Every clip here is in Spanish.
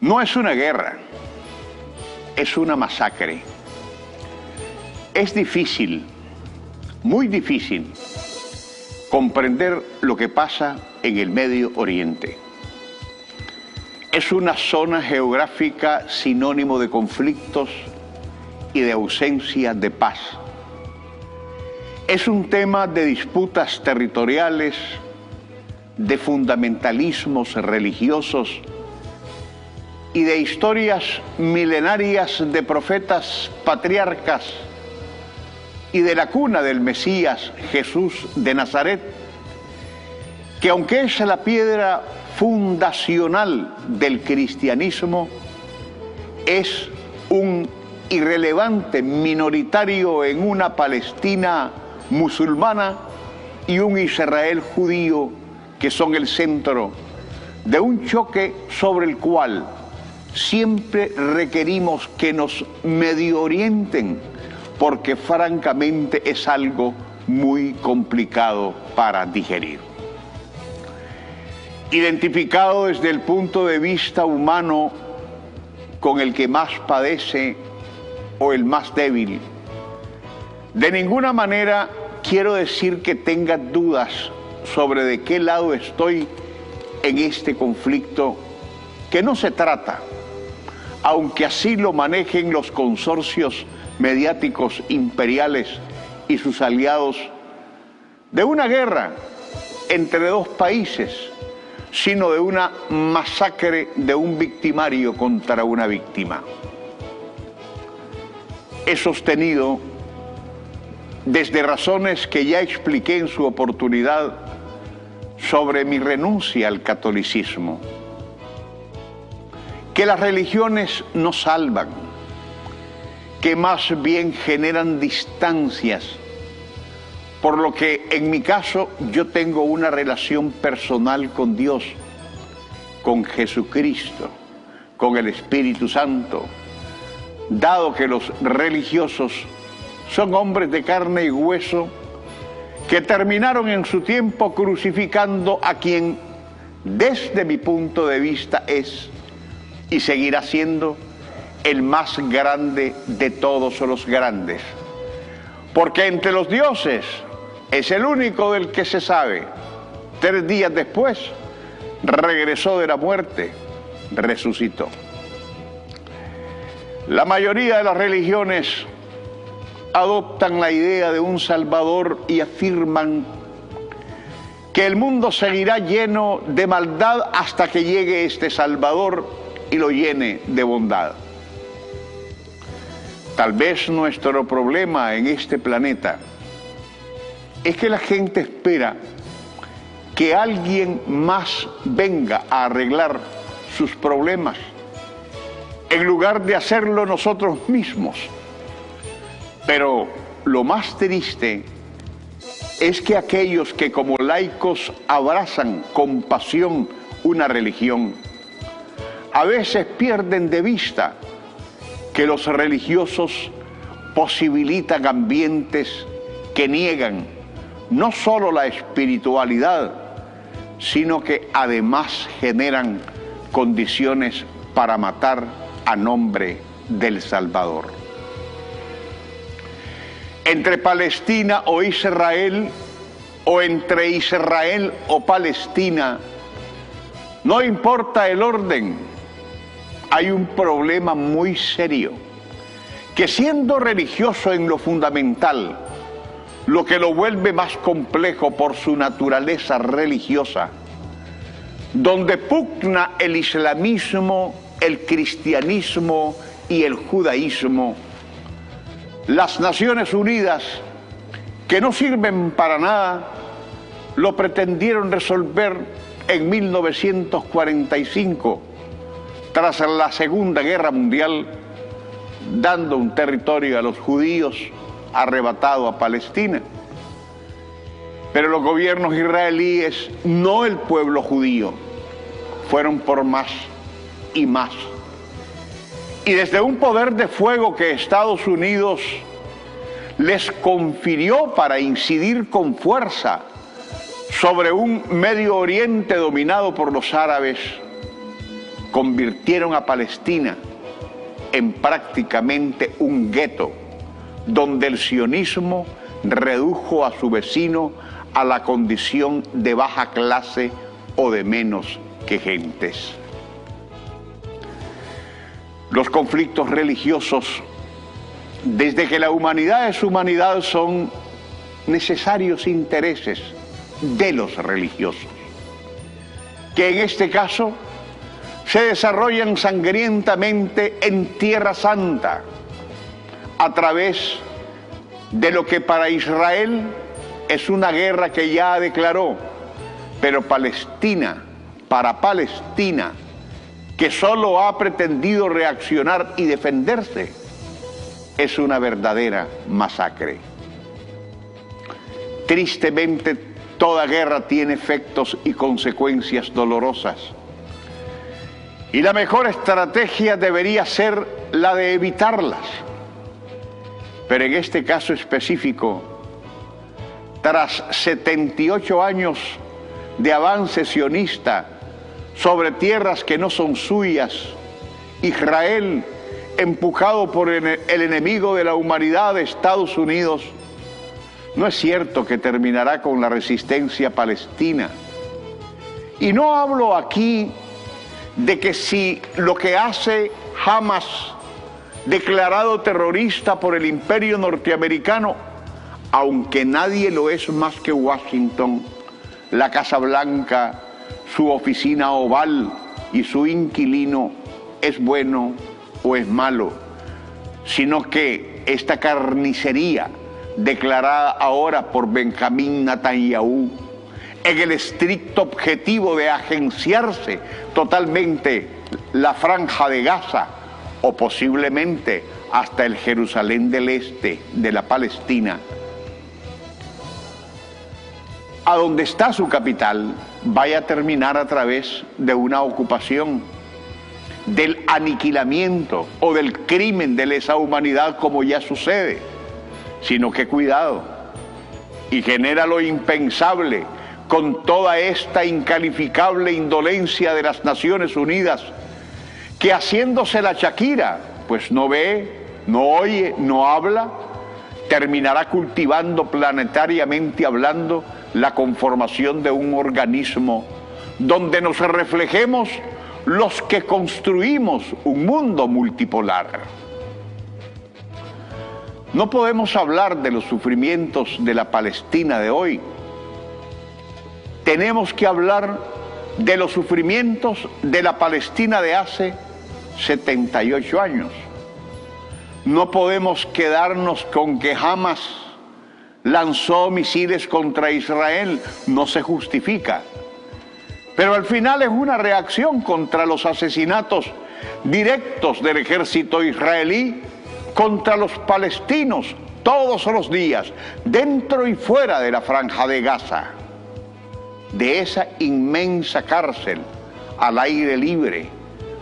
No es una guerra, es una masacre. Es difícil, muy difícil, comprender lo que pasa en el Medio Oriente. Es una zona geográfica sinónimo de conflictos y de ausencia de paz. Es un tema de disputas territoriales, de fundamentalismos religiosos y de historias milenarias de profetas patriarcas y de la cuna del Mesías, Jesús de Nazaret, que aunque es la piedra fundacional del cristianismo, es un irrelevante minoritario en una Palestina musulmana y un Israel judío que son el centro de un choque sobre el cual siempre requerimos que nos medio orienten, porque francamente es algo muy complicado para digerir. Identificado desde el punto de vista humano con el que más padece o el más débil, de ninguna manera quiero decir que tenga dudas sobre de qué lado estoy en este conflicto, que no se trata, aunque así lo manejen los consorcios mediáticos imperiales y sus aliados, de una guerra entre dos países, sino de una masacre de un victimario contra una víctima. He sostenido, desde razones que ya expliqué en su oportunidad, sobre mi renuncia al catolicismo, que las religiones no salvan, que más bien generan distancias, por lo que en mi caso yo tengo una relación personal con Dios, con Jesucristo, con el Espíritu Santo, dado que los religiosos son hombres de carne y hueso que terminaron en su tiempo crucificando a quien, desde mi punto de vista, es y seguirá siendo el más grande de todos los grandes. Porque entre los dioses es el único del que se sabe. 3 días después regresó de la muerte, resucitó. La mayoría de las religiones adoptan la idea de un Salvador y afirman que el mundo seguirá lleno de maldad hasta que llegue este Salvador y lo llene de bondad. Tal vez nuestro problema en este planeta es que la gente espera que alguien más venga a arreglar sus problemas en lugar de hacerlo nosotros mismos. Pero lo más triste es que aquellos que como laicos abrazan con pasión una religión, a veces pierden de vista que los religiosos posibilitan ambientes que niegan no solo la espiritualidad, sino que además generan condiciones para matar a nombre del Salvador. Entre Palestina o Israel, o entre Israel o Palestina, no importa el orden, hay un problema muy serio, que siendo religioso en lo fundamental, lo que lo vuelve más complejo por su naturaleza religiosa, donde pugna el islamismo, el cristianismo y el judaísmo, las Naciones Unidas, que no sirven para nada, lo pretendieron resolver en 1945, tras la Segunda Guerra Mundial, dando un territorio a los judíos arrebatado a Palestina. Pero los gobiernos israelíes, no el pueblo judío, fueron por más y más. Y desde un poder de fuego que Estados Unidos les confirió para incidir con fuerza sobre un Medio Oriente dominado por los árabes, convirtieron a Palestina en prácticamente un gueto, donde el sionismo redujo a su vecino a la condición de baja clase o de menos que gentes. Los conflictos religiosos, desde que la humanidad es humanidad, son necesarios intereses de los religiosos, que en este caso se desarrollan sangrientamente en Tierra Santa, a través de lo que para Israel es una guerra que ya declaró, pero Palestina, para Palestina, que solo ha pretendido reaccionar y defenderse, es una verdadera masacre. Tristemente, toda guerra tiene efectos y consecuencias dolorosas. Y la mejor estrategia debería ser la de evitarlas. Pero en este caso específico, tras 78 años de avance sionista sobre tierras que no son suyas, Israel, empujado por el enemigo de la humanidad, Estados Unidos, no es cierto que terminará con la resistencia palestina. Y no hablo aquí de que si lo que hace Hamas, declarado terrorista por el imperio norteamericano, aunque nadie lo es más que Washington, la Casa Blanca, su oficina oval y su inquilino, es bueno o es malo, sino que esta carnicería declarada ahora por Benjamín Netanyahu, en el estricto objetivo de agenciarse totalmente la Franja de Gaza o posiblemente hasta el Jerusalén del Este de la Palestina, a donde está su capital, vaya a terminar a través de una ocupación, del aniquilamiento o del crimen de lesa humanidad, como ya sucede, sino que cuidado, y genera lo impensable con toda esta incalificable indolencia de las Naciones Unidas, que haciéndose la Shakira, pues no ve, no oye, no habla, terminará cultivando planetariamente hablando la conformación de un organismo donde nos reflejemos los que construimos un mundo multipolar. No podemos hablar de los sufrimientos de la Palestina de hoy. Tenemos que hablar de los sufrimientos de la Palestina de hace 78 años. No podemos quedarnos con que Hamas lanzó misiles contra Israel, no se justifica. Pero al final es una reacción contra los asesinatos directos del ejército israelí contra los palestinos todos los días, dentro y fuera de la Franja de Gaza, de esa inmensa cárcel al aire libre,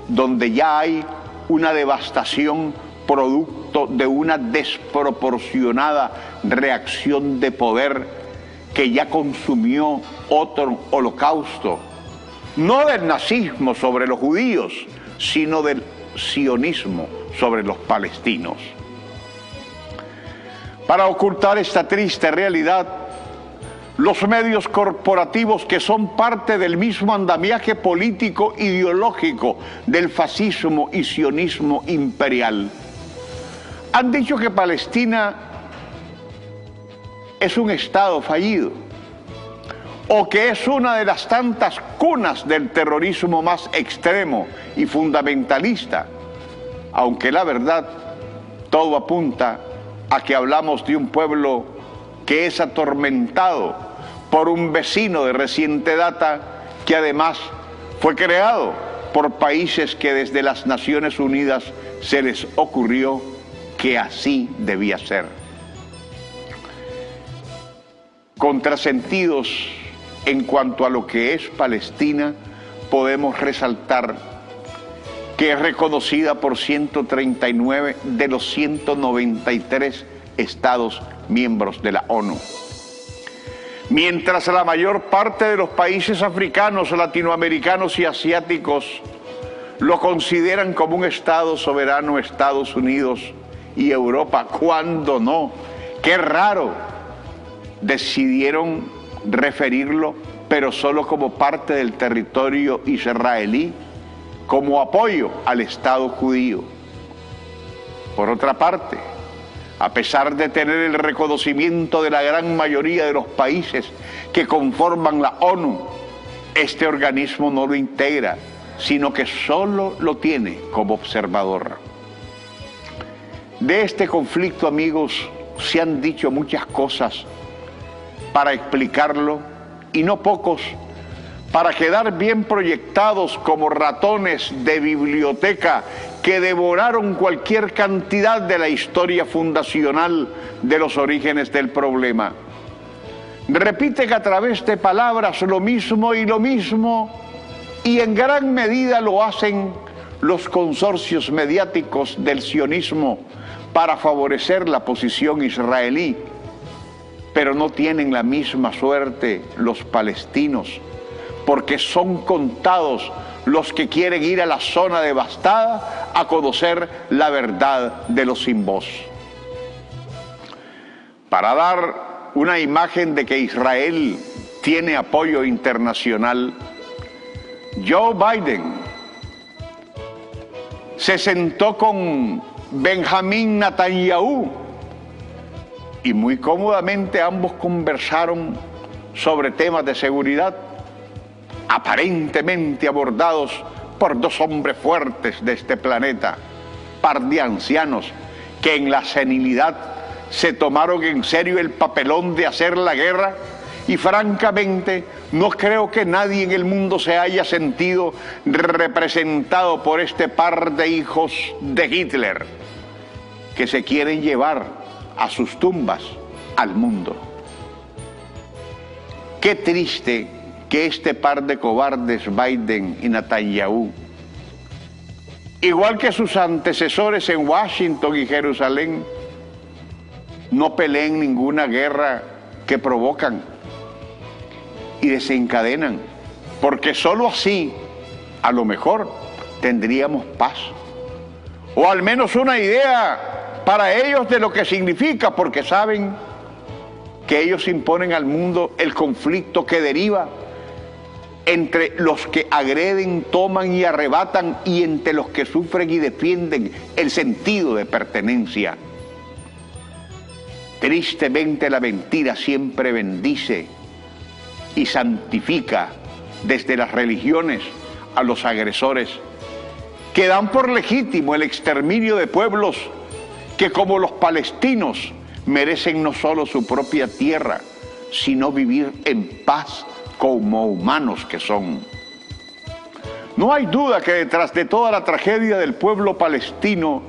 donde ya hay una devastación producto de una desproporcionada reacción de poder que ya consumió otro holocausto, no del nazismo sobre los judíos, sino del sionismo sobre los palestinos. Para ocultar esta triste realidad, los medios corporativos, que son parte del mismo andamiaje político ideológico del fascismo y sionismo imperial, han dicho que Palestina es un Estado fallido, o que es una de las tantas cunas del terrorismo más extremo y fundamentalista, aunque la verdad todo apunta a que hablamos de un pueblo que es atormentado por un vecino de reciente data, que además fue creado por países que desde las Naciones Unidas se les ocurrió que así debía ser. Contrasentidos en cuanto a lo que es Palestina, podemos resaltar que es reconocida por 139 de los 193 Estados miembros de la ONU. Mientras la mayor parte de los países africanos, latinoamericanos y asiáticos lo consideran como un Estado soberano Estados Unidos y Europa, cuando no. Qué raro, decidieron referirlo, pero solo como parte del territorio israelí, como apoyo al Estado judío. Por otra parte, a pesar de tener el reconocimiento de la gran mayoría de los países que conforman la ONU, este organismo no lo integra, sino que solo lo tiene como observador. De este conflicto, amigos, se han dicho muchas cosas para explicarlo, y no pocos para quedar bien proyectados como ratones de biblioteca que devoraron cualquier cantidad de la historia fundacional de los orígenes del problema. Repiten a través de palabras lo mismo y lo mismo, y en gran medida lo hacen los consorcios mediáticos del sionismo para favorecer la posición israelí, pero no tienen la misma suerte los palestinos, porque son contados los que quieren ir a la zona devastada a conocer la verdad de los sin voz. Para dar una imagen de que Israel tiene apoyo internacional, Joe Biden se sentó con Benjamín Netanyahu y muy cómodamente ambos conversaron sobre temas de seguridad, aparentemente abordados por dos hombres fuertes de este planeta, par de ancianos que en la senilidad se tomaron en serio el papelón de hacer la guerra, y francamente no creo que nadie en el mundo se haya sentido representado por este par de hijos de Hitler que se quieren llevar a sus tumbas al mundo. Qué triste que este par de cobardes, Biden y Netanyahu, igual que sus antecesores en Washington y Jerusalén, no peleen ninguna guerra que provocan y desencadenan, porque solo así, a lo mejor, tendríamos paz, o al menos una idea para ellos de lo que significa, porque saben que ellos imponen al mundo el conflicto que deriva entre los que agreden, toman y arrebatan, y entre los que sufren y defienden el sentido de pertenencia. Tristemente, la mentira siempre bendice y santifica desde las religiones a los agresores, que dan por legítimo el exterminio de pueblos que, como los palestinos, merecen no solo su propia tierra, sino vivir en paz como humanos que son. No hay duda que detrás de toda la tragedia del pueblo palestino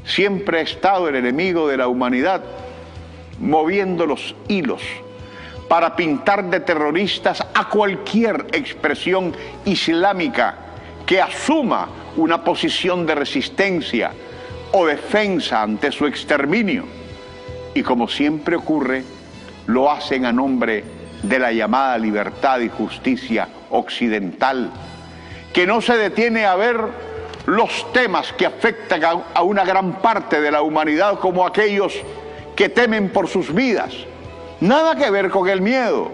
siempre ha estado el enemigo de la humanidad, moviendo los hilos para pintar de terroristas a cualquier expresión islámica que asuma una posición de resistencia o defensa ante su exterminio. Y como siempre ocurre, lo hacen a nombre de la llamada libertad y justicia occidental, que no se detiene a ver los temas que afectan a una gran parte de la humanidad, como aquellos que temen por sus vidas. Nada que ver con el miedo,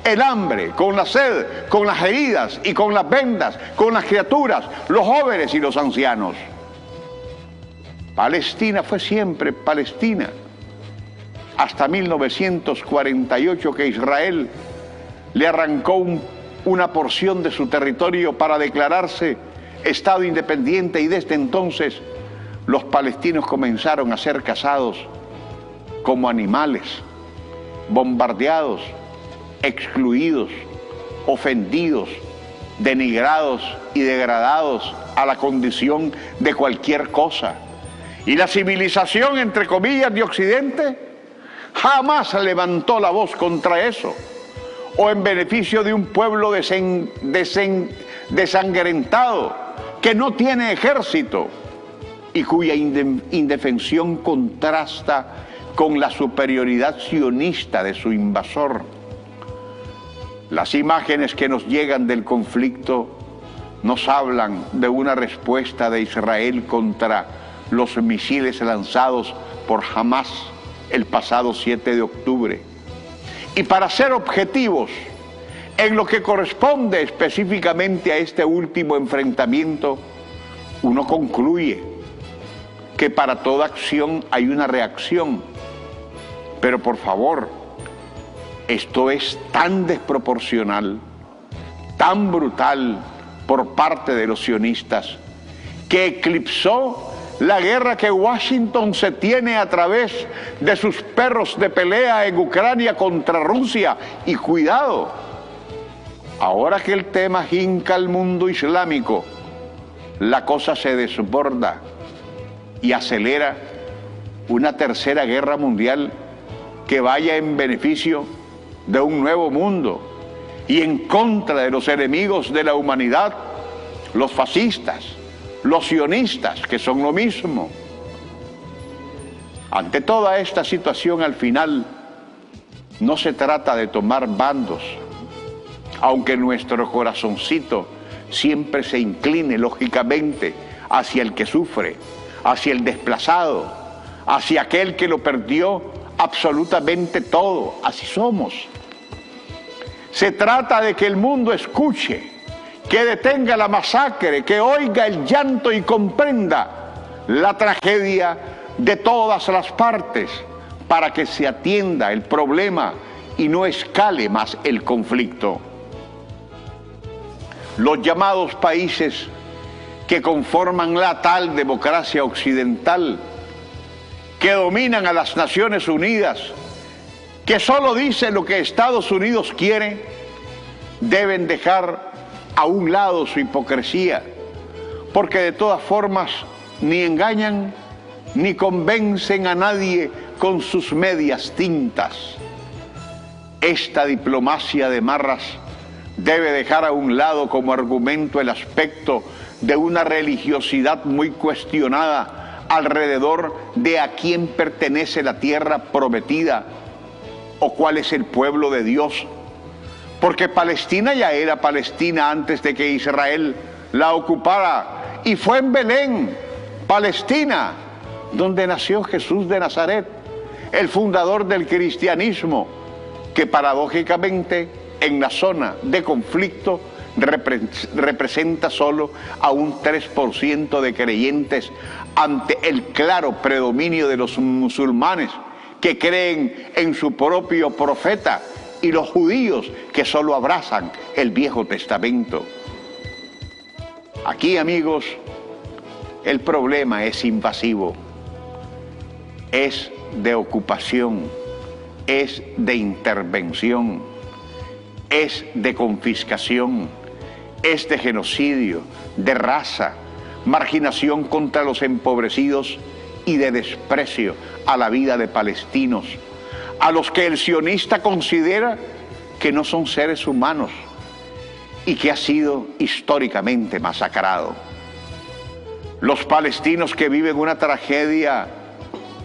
el hambre, con la sed, con las heridas y con las vendas, con las criaturas, los jóvenes y los ancianos. Palestina fue siempre Palestina, hasta 1948, que Israel le arrancó una porción de su territorio para declararse Estado independiente, y desde entonces los palestinos comenzaron a ser cazados como animales, bombardeados, excluidos, ofendidos, denigrados y degradados a la condición de cualquier cosa. Y la civilización, entre comillas, de Occidente jamás levantó la voz contra eso, o en beneficio de un pueblo desangrentado, que no tiene ejército y cuya indefensión contrasta con la superioridad sionista de su invasor. Las imágenes que nos llegan del conflicto nos hablan de una respuesta de Israel contra los misiles lanzados por Hamás el pasado 7 de octubre. Y para ser objetivos, en lo que corresponde específicamente a este último enfrentamiento, uno concluye que para toda acción hay una reacción. Pero por favor, esto es tan desproporcional, tan brutal por parte de los sionistas, que eclipsó la guerra que Washington se tiene a través de sus perros de pelea en Ucrania contra Rusia. Y cuidado, ahora que el tema hinca al mundo islámico, la cosa se desborda y acelera una tercera guerra mundial que vaya en beneficio de un nuevo mundo y en contra de los enemigos de la humanidad, los fascistas, los sionistas, que son lo mismo. Ante toda esta situación, al final, no se trata de tomar bandos, aunque nuestro corazoncito siempre se incline, lógicamente, hacia el que sufre, hacia el desplazado, hacia aquel que lo perdió absolutamente todo. Así somos. Se trata de que el mundo escuche, que detenga la masacre, que oiga el llanto y comprenda la tragedia de todas las partes, para que se atienda el problema y no escale más el conflicto. Los llamados países que conforman la tal democracia occidental, que dominan a las Naciones Unidas, que solo dicen lo que Estados Unidos quiere, deben dejar a un lado su hipocresía, porque de todas formas ni engañan ni convencen a nadie con sus medias tintas. Esta diplomacia de marras debe dejar a un lado como argumento el aspecto de una religiosidad muy cuestionada alrededor de a quién pertenece la tierra prometida o cuál es el pueblo de Dios. Porque Palestina ya era Palestina antes de que Israel la ocupara, y fue en Belén, Palestina, donde nació Jesús de Nazaret, el fundador del cristianismo, que paradójicamente en la zona de conflicto representa solo a un 3% de creyentes ante el claro predominio de los musulmanes que creen en su propio profeta, y los judíos que solo abrazan el Viejo Testamento. Aquí, amigos, el problema es invasivo, es de ocupación, es de intervención, es de confiscación, es de genocidio, de raza, marginación contra los empobrecidos y de desprecio a la vida de palestinos, a los que el sionista considera que no son seres humanos y que ha sido históricamente masacrado. Los palestinos que viven una tragedia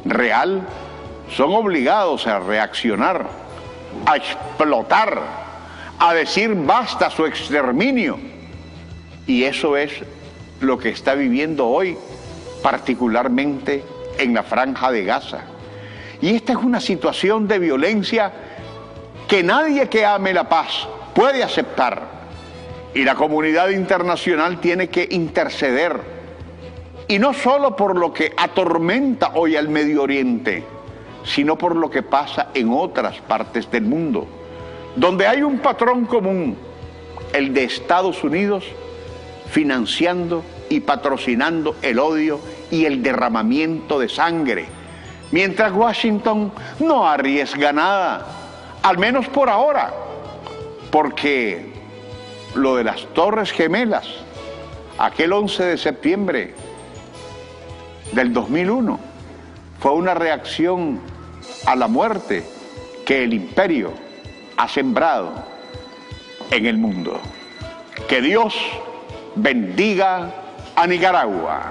real son obligados a reaccionar, a explotar, a decir basta a su exterminio. Y eso es lo que está viviendo hoy, particularmente en la Franja de Gaza. Y esta es una situación de violencia que nadie que ame la paz puede aceptar. Y la comunidad internacional tiene que interceder. Y no solo por lo que atormenta hoy al Medio Oriente, sino por lo que pasa en otras partes del mundo, donde hay un patrón común, el de Estados Unidos financiando y patrocinando el odio y el derramamiento de sangre, mientras Washington no arriesga nada, al menos por ahora, porque lo de las Torres Gemelas, aquel 11 de septiembre del 2001, fue una reacción a la muerte que el imperio ha sembrado en el mundo. Que Dios bendiga a Nicaragua.